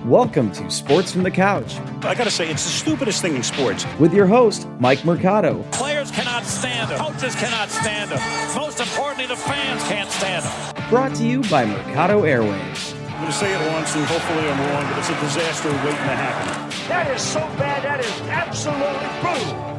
Welcome to Sports from the Couch. I gotta say, it's the stupidest thing in sports. With your host, Mike Mercado. Players cannot stand him. Coaches cannot stand him. Most importantly, the fans can't stand him. Brought to you by Mercado Airwaves. I'm gonna say it once, and hopefully I'm wrong, but it's a disaster waiting to happen. That is so bad, that is absolutely brutal.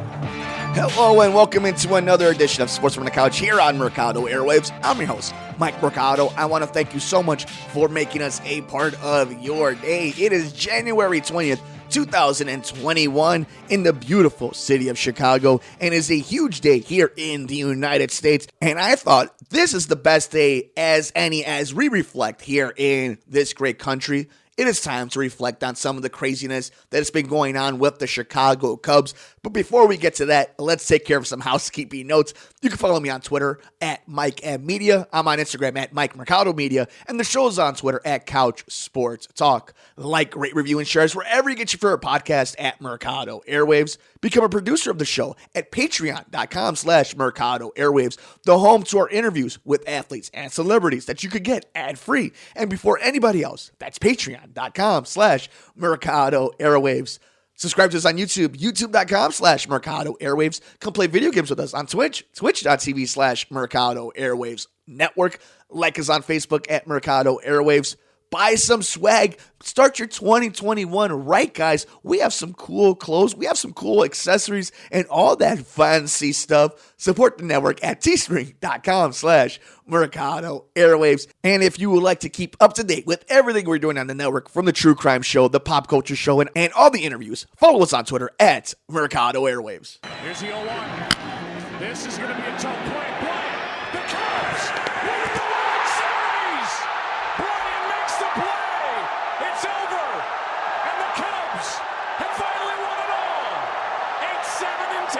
Hello and welcome into another edition of Sports from the Couch here on Mercado Airwaves. I'm your host, Mike Mercado. I want to thank you so much for making us a part of your day. It is January 20th, 2021 in the beautiful city of Chicago, and is a huge day here in the United States. And I thought this is the best day as any as we reflect here in this great country. It is time to reflect on some of the craziness that has been going on with the Chicago Cubs. But before we get to that, let's take care of some housekeeping notes. You can follow me on Twitter at Mike M Media. I'm on Instagram at Mike Mercado Media. And the show's on Twitter at Couch Sports Talk. Like, rate, review, and shares wherever you get your favorite podcast at Mercado Airwaves. Become a producer of the show at patreon.com/Mercado Airwaves, the home to our interviews with athletes and celebrities that you could get ad-free and before anybody else. That's patreon.com/Mercado Airwaves. Subscribe to us on YouTube, youtube.com/Mercado Airwaves. Come play video games with us on Twitch, twitch.tv/Mercado Airwaves Network. Like us on Facebook at Mercado Airwaves. Buy some swag. Start your 2021 right, guys. We have some cool clothes. We have some cool accessories and all that fancy stuff. Support the network at teespring.com/Mercado Airwaves. And if you would like to keep up to date with everything we're doing on the network, from the True Crime Show, the Pop Culture Show, and all the interviews, follow us on Twitter at Mercado Airwaves. Here's the 0-1. This is going to be a tough play. The Cubs win the World Series. Bryant makes the play. It's over. And the Cubs have finally won it all. 8-7-10.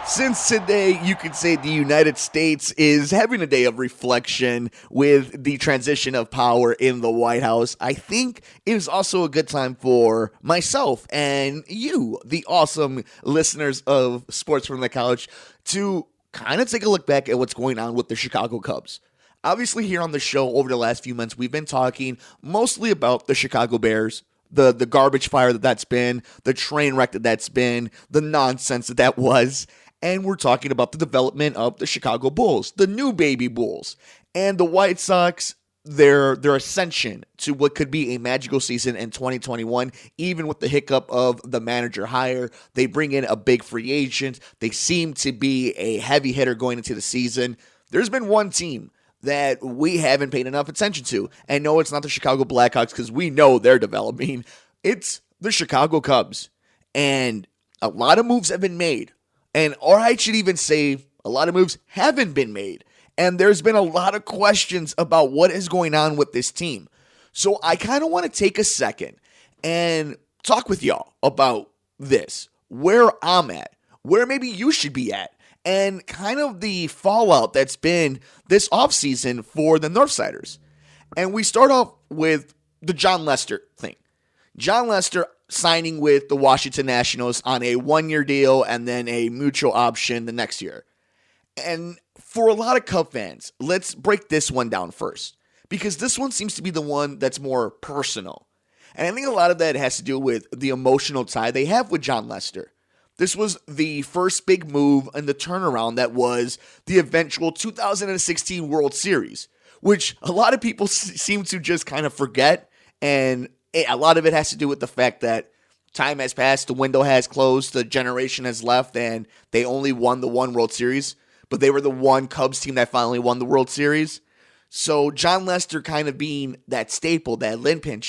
Since today, you could say the United States is having a day of reflection with the transition of power in the White House, I think it is also a good time for myself and you, the awesome listeners of Sports from the Couch, to kind of take a look back at what's going on with the Chicago Cubs. Obviously, here on the show over the last few months, we've been talking mostly about the Chicago Bears, the garbage fire that's been, the train wreck that's been, the nonsense that was. And we're talking about the development of the Chicago Bulls, the new baby Bulls, and the White Sox, their ascension to what could be a magical season in 2021, even with the hiccup of the manager hire. They bring in a big free agent. They seem to be a heavy hitter going into the season. There's been one team that we haven't paid enough attention to. And no, it's not the Chicago Blackhawks, because we know they're developing. It's the Chicago Cubs. And a lot of moves have been made. Or I should even say a lot of moves haven't been made. And there's been a lot of questions about what is going on with this team. So I kind of want to take a second and talk with y'all about this, where I'm at, where maybe you should be at, and kind of the fallout that's been this offseason for the Northsiders. And we start off with the John Lester thing. John Lester signing with the Washington Nationals on a one-year deal and then a mutual option the next year. And for a lot of Cub fans, let's break this one down first, because this one seems to be the one that's more personal. And I think a lot of that has to do with the emotional tie they have with John Lester. This was the first big move in the turnaround that was the eventual 2016 World Series, which a lot of people seem to just kind of forget. And a lot of it has to do with the fact that time has passed, the window has closed, the generation has left, and they only won the one World Series. But they were the one Cubs team that finally won the World Series. So John Lester kind of being that staple, that linchpin,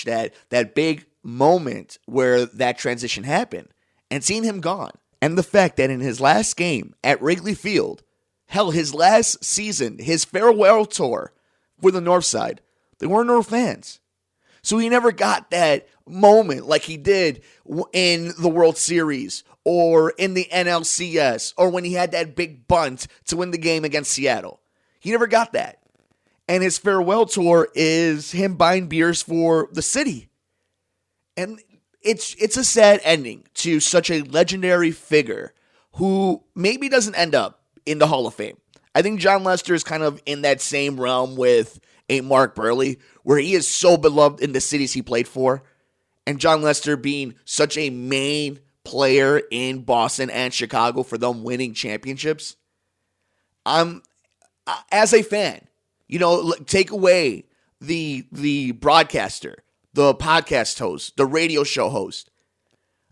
that big moment where that transition happened, and seeing him gone. And the fact that in his last game at Wrigley Field, hell, his last season, his farewell tour for the North Side, there weren't no fans. So he never got that moment like he did in the World Series or in the NLCS or when he had that big bunt to win the game against Seattle. He never got that. And his farewell tour is him buying beers for the city. And it's a sad ending to such a legendary figure who maybe doesn't end up in the Hall of Fame. I think John Lester is kind of in that same realm with a Mark Burley, where he is so beloved in the cities he played for. And John Lester being such a main player in Boston and Chicago for them winning championships. As a fan, take away the broadcaster, the podcast host, the radio show host.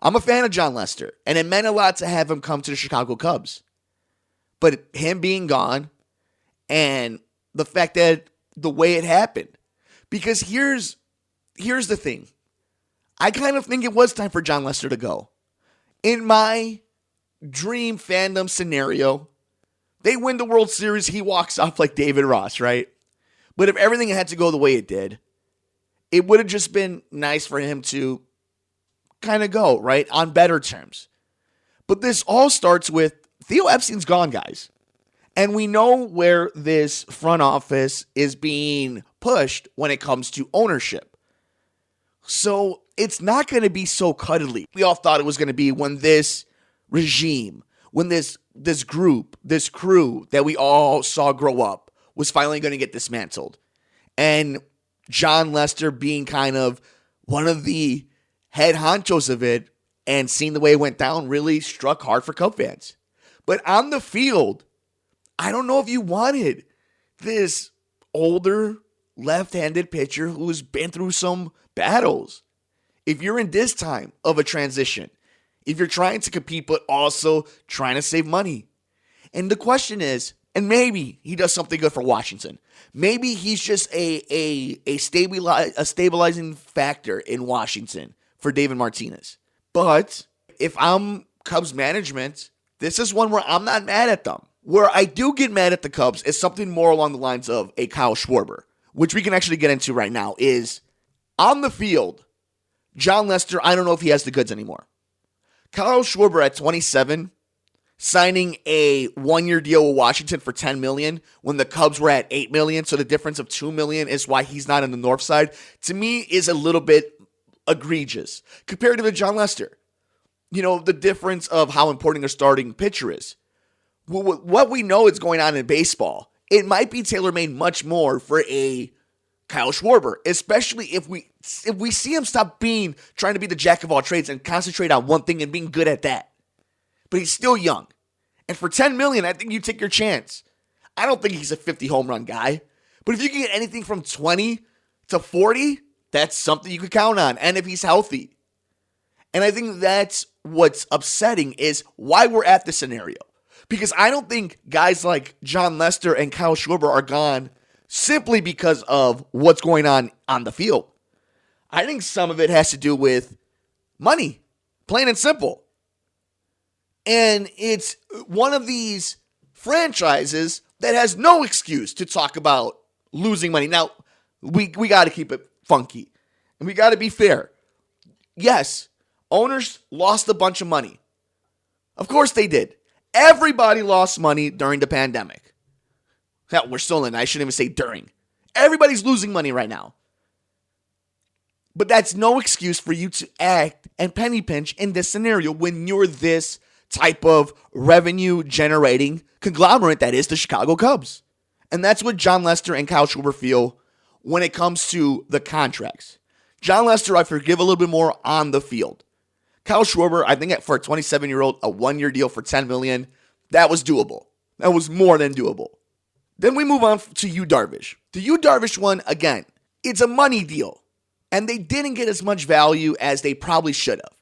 I'm a fan of John Lester, and it meant a lot to have him come to the Chicago Cubs. But him being gone and the fact that the way it happened, because here's the thing. I kind of think it was time for John Lester to go. In my dream fandom scenario, they win the World Series, he walks off like David Ross, right? But if everything had to go the way it did, it would have just been nice for him to kind of go, right, on better terms. But this all starts with Theo Epstein's gone, guys. And we know where this front office is being pushed when it comes to ownership. So it's not going to be so cuddly. We all thought it was going to be when this regime, when this group, this crew that we all saw grow up was finally going to get dismantled. And John Lester being kind of one of the head honchos of it and seeing the way it went down really struck hard for Cub fans. But on the field, I don't know if you wanted this older left-handed pitcher who's been through some battles. If you're in this time of a transition, if you're trying to compete but also trying to save money. And the question is, and maybe he does something good for Washington. Maybe he's just a stabilizing factor in Washington for David Martinez. But if I'm Cubs management, this is one where I'm not mad at them. Where I do get mad at the Cubs is something more along the lines of a Kyle Schwarber, which we can actually get into right now, is on the field, John Lester, I don't know if he has the goods anymore. Kyle Schwarber at 27, signing a one-year deal with Washington for $10 million when the Cubs were at $8 million, so the difference of $2 million is why he's not in the north side, to me is a little bit egregious compared to John Lester. The difference of how important a starting pitcher is. What we know is going on in baseball, it might be tailor-made much more for a Kyle Schwarber, especially if we see him stop trying to be the jack of all trades and concentrate on one thing and being good at that. But he's still young. And for $10 million, I think you take your chance. I don't think he's a 50 home run guy. But if you can get anything from 20 to 40, that's something you could count on. And if he's healthy. And I think that's what's upsetting is why we're at this scenario. Because I don't think guys like John Lester and Kyle Schwarber are gone simply because of what's going on the field. I think some of it has to do with money, plain and simple. And it's one of these franchises that has no excuse to talk about losing money. Now, we got to keep it funky. And we got to be fair. Yes, owners lost a bunch of money. Of course they did. Everybody lost money during the pandemic. Hell, we're still in. I shouldn't even say during. Everybody's losing money right now. But that's no excuse for you to act and penny pinch in this scenario when you're this type of revenue generating conglomerate that is the Chicago Cubs. And that's what John Lester and Kyle Schwarber feel when it comes to the contracts. John Lester, I forgive a little bit more on the field. Kyle Schwarber, I think for a 27-year-old, a one-year deal for $10 million, that was doable. That was more than doable. Then we move on to Yu Darvish. The Yu Darvish one, again, it's a money deal. And they didn't get as much value as they probably should have.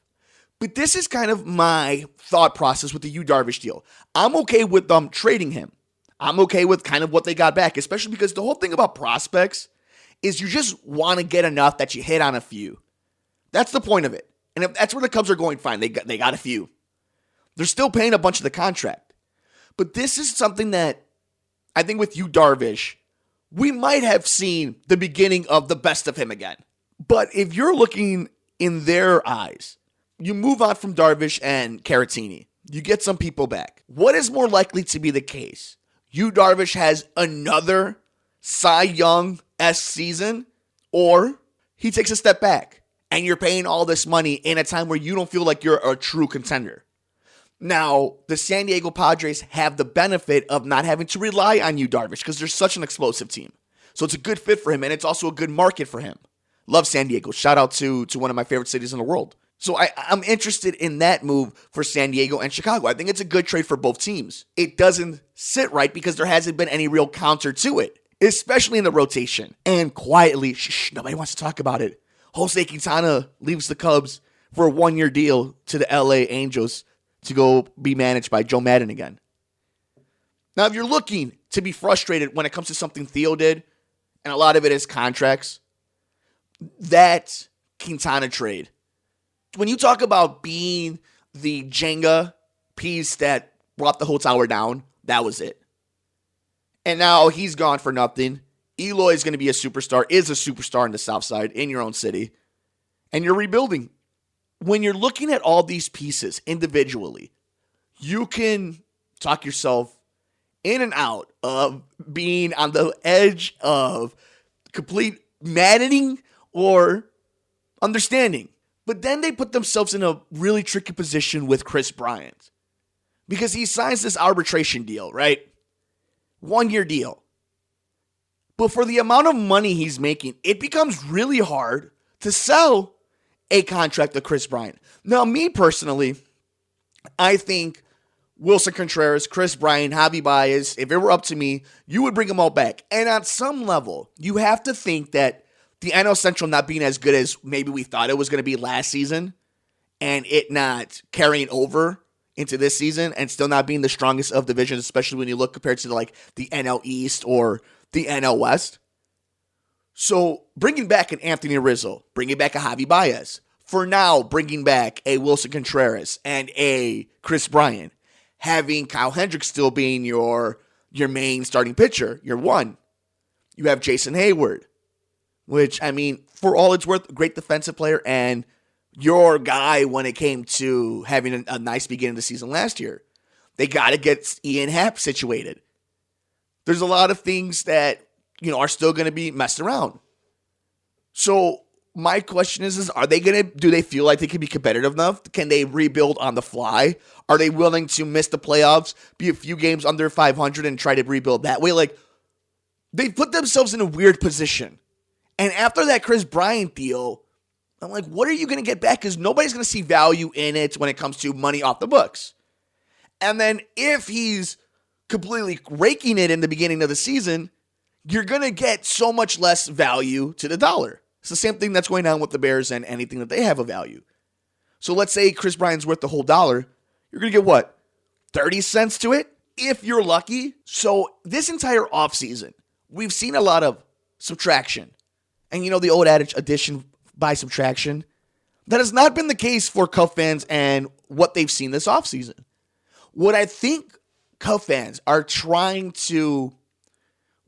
But this is kind of my thought process with the Yu Darvish deal. I'm okay with them trading him. I'm okay with kind of what they got back, especially because the whole thing about prospects is you just want to get enough that you hit on a few. That's the point of it. And if that's where the Cubs are going, fine. They got a few. They're still paying a bunch of the contract. But this is something that I think with Yu Darvish, we might have seen the beginning of the best of him again. But if you're looking in their eyes, you move on from Darvish and Caratini. You get some people back. What is more likely to be the case? Yu Darvish has another Cy Young-esque season, or he takes a step back and you're paying all this money in a time where you don't feel like you're a true contender. Now, the San Diego Padres have the benefit of not having to rely on Yu Darvish because they're such an explosive team. So it's a good fit for him, and it's also a good market for him. Love San Diego. Shout out to one of my favorite cities in the world. So I'm interested in that move for San Diego and Chicago. I think it's a good trade for both teams. It doesn't sit right because there hasn't been any real counter to it, especially in the rotation. And quietly, nobody wants to talk about it. Jose Quintana leaves the Cubs for a 1-year deal to the LA Angels to go be managed by Joe Madden again. Now, if you're looking to be frustrated when it comes to something Theo did, and a lot of it is contracts, that Quintana trade, when you talk about being the Jenga piece that brought the whole tower down, that was it. And now he's gone for nothing. Eloy is going to be a superstar, is a superstar in the South Side, in your own city. And you're rebuilding. When you're looking at all these pieces individually, you can talk yourself in and out of being on the edge of complete maddening or understanding. But then they put themselves in a really tricky position with Chris Bryant because he signs this arbitration deal, right? 1-year deal. But for the amount of money he's making, it becomes really hard to sell a contract to Chris Bryant. Now, me personally, I think Wilson Contreras, Chris Bryant, Javi Baez, if it were up to me, you would bring them all back. And on some level, you have to think that the NL Central not being as good as maybe we thought it was going to be last season and it not carrying over into this season and still not being the strongest of divisions, especially when you look compared to like the NL East or the NL West. So bringing back an Anthony Rizzo, bringing back a Javi Baez, for now bringing back a Wilson Contreras and a Chris Bryant, having Kyle Hendricks still being your main starting pitcher, your one. You have Jason Hayward, which, I mean, for all it's worth, a great defensive player and your guy when it came to having a nice beginning of the season last year. They got to get Ian Happ situated. There's a lot of things that, are still going to be messed around. So my question is do they feel like they can be competitive enough? Can they rebuild on the fly? Are they willing to miss the playoffs, be a few games under 500 and try to rebuild that way? Like, they put themselves in a weird position. And after that Chris Bryant deal, I'm like, what are you going to get back? Because nobody's going to see value in it when it comes to money off the books. And then if he's completely raking it in the beginning of the season, you're going to get so much less value to the dollar. It's the same thing that's going on with the Bears and anything that they have a value. So let's say Chris Bryant's worth the whole dollar. You're going to get what? 30 cents to it? If you're lucky. So this entire offseason, we've seen a lot of subtraction. And the old adage, addition by subtraction. That has not been the case for Cub fans and what they've seen this offseason. What I think Cub fans are trying to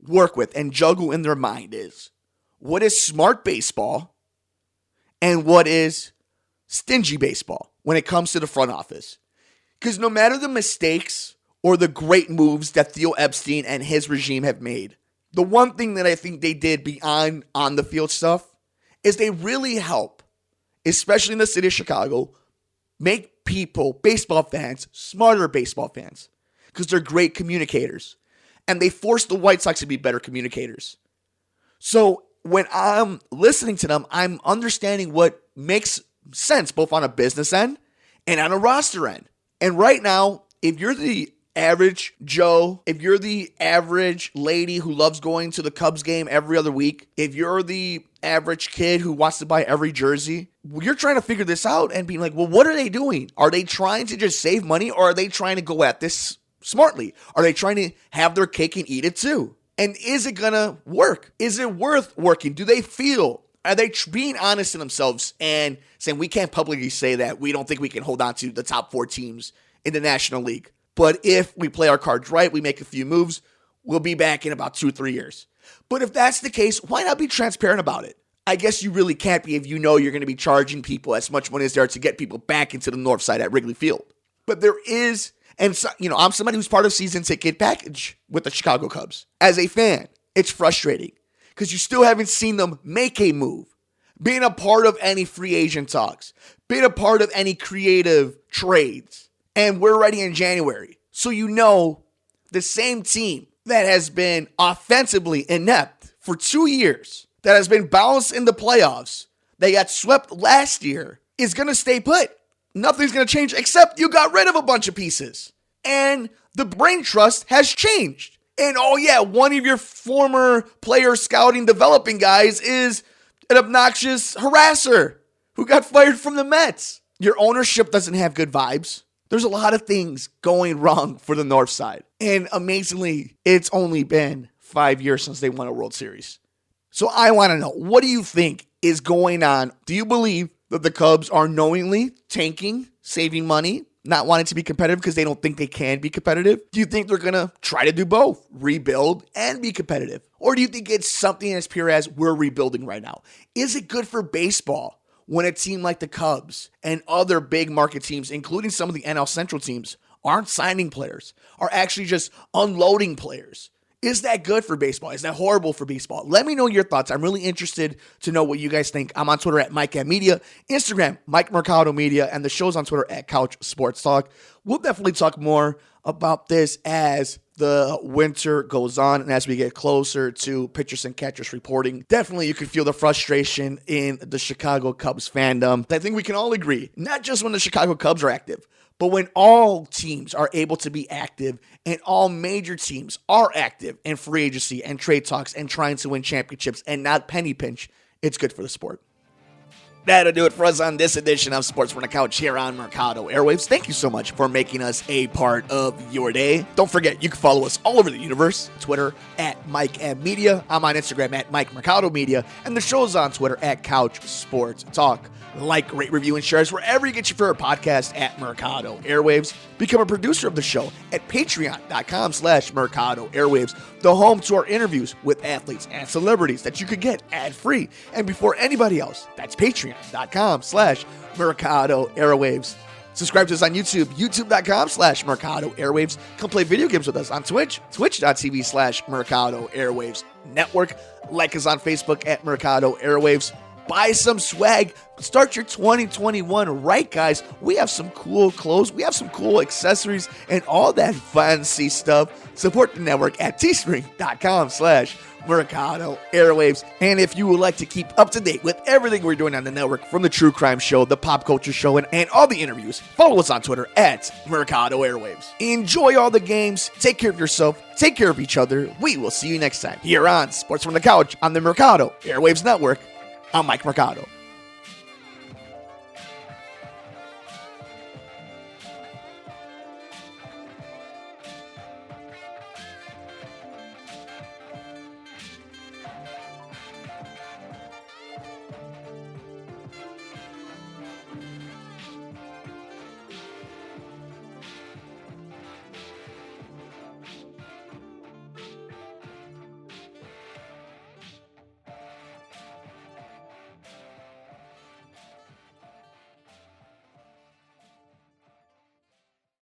work with and juggle in their mind is what is smart baseball and what is stingy baseball when it comes to the front office. Because no matter the mistakes or the great moves that Theo Epstein and his regime have made, the one thing that I think they did beyond on the field stuff is they really help, especially in the city of Chicago, make people, baseball fans, smarter baseball fans because they're great communicators. And they force the White Sox to be better communicators. So when I'm listening to them, I'm understanding what makes sense both on a business end and on a roster end. And right now, if you're the average Joe, if you're the average lady who loves going to the Cubs game every other week, if you're the average kid who wants to buy every jersey, you're trying to figure this out and being like, well, what are they doing? Are they trying to just save money or are they trying to go at this smartly? Are they trying to have their cake and eat it too? And is it going to work? Is it worth working? Do they feel? Are they being honest in themselves and saying we can't publicly say that we don't think we can hold on to the top 4 teams in the National League? But if we play our cards right, we make a few moves, we'll be back in about 2-3 years. But if that's the case, why not be transparent about it? I guess you really can't be if you know you're going to be charging people as much money as there to get people back into the north side at Wrigley Field. But there is, and so, I'm somebody who's part of season ticket package with the Chicago Cubs. As a fan, it's frustrating because you still haven't seen them make a move, being a part of any free agent talks, being a part of any creative trades. And we're already in January. So you know the same team that has been offensively inept for 2 years, that has been bounced in the playoffs, they got swept last year, is going to stay put. Nothing's going to change except you got rid of a bunch of pieces. And the brain trust has changed. And oh yeah, one of your former player scouting developing guys is an obnoxious harasser who got fired from the Mets. Your ownership doesn't have good vibes. There's a lot of things going wrong for the North Side. And amazingly, it's only been 5 years since they won a World Series. So I want to know, what do you think is going on? Do you believe that the Cubs are knowingly tanking, saving money, not wanting to be competitive because they don't think they can be competitive? Do you think they're going to try to do both, rebuild and be competitive? Or do you think it's something as pure as we're rebuilding right now? Is it good for baseball when a team like the Cubs and other big market teams, including some of the NL Central teams, aren't signing players, are actually just unloading players? Is that good for baseball? Is that horrible for baseball? Let me know your thoughts. I'm really interested to know what you guys think. I'm on Twitter at Mike Media, Instagram, Mike Mercado Media, and the show's on Twitter at Couch Sports Talk. We'll definitely talk more about this as the winter goes on and as we get closer to pitchers and catchers reporting. Definitely you can feel the frustration in the Chicago Cubs fandom. I think we can all agree, not just when the Chicago Cubs are active, but when all teams are able to be active and all major teams are active in free agency and trade talks and trying to win championships and not penny pinch, it's good for the sport. That'll do it for us on this edition of Sports from the Couch here on Mercado Airwaves. Thank you so much for making us a part of your day. Don't forget, you can follow us all over the universe. Twitter at Mike Media. I'm on Instagram at Mike Mercado Media. And the show's on Twitter at Couch Sports Talk. Like, rate, review, and share us wherever you get your favorite podcast at Mercado Airwaves. Become a producer of the show at patreon.com/Mercado Airwaves, the home to our interviews with athletes and celebrities that you could get ad-free and before anybody else. That's patreon.com/Mercado Airwaves. Subscribe to us on YouTube, youtube.com/Mercado Airwaves. Come play video games with us on Twitch, twitch.tv/Mercado Airwaves Network. Like us on Facebook at Mercado Airwaves. Buy some swag. Start your 2021 right, guys. We have some cool clothes. We have some cool accessories and all that fancy stuff. Support the network at teespring.com/Mercado Airwaves. And if you would like to keep up to date with everything we're doing on the network, from the True Crime Show, the Pop Culture Show, and all the interviews, follow us on Twitter at Mercado Airwaves. Enjoy all the games. Take care of yourself. Take care of each other. We will see you next time here on Sports from the Couch on the Mercado Airwaves Network. I'm Mike Mercado.